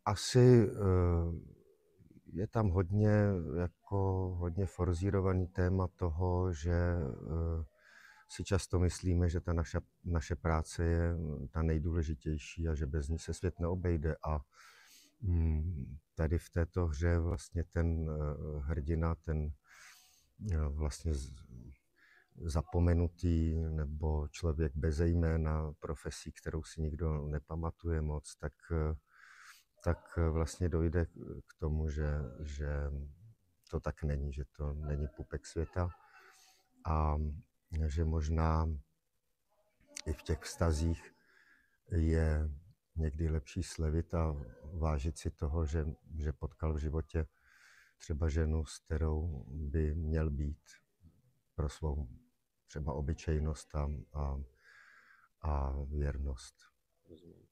Asi je tam hodně forzírovaný téma toho, že si často myslíme, že ta naše práce je ta nejdůležitější a že bez ní se svět neobejde. A tady v této hře vlastně ten hrdina, ten vlastně zapomenutý nebo člověk bez jména, profesí, kterou si nikdo nepamatuje moc, tak vlastně dojde k tomu, že to tak není, že to není pupek světa a že možná i v těch vztazích je někdy lepší slevit a vážit si toho, že potkal v životě třeba ženu, s kterou by měl být pro svou třeba obyčejnost a věrnost. Rozumím.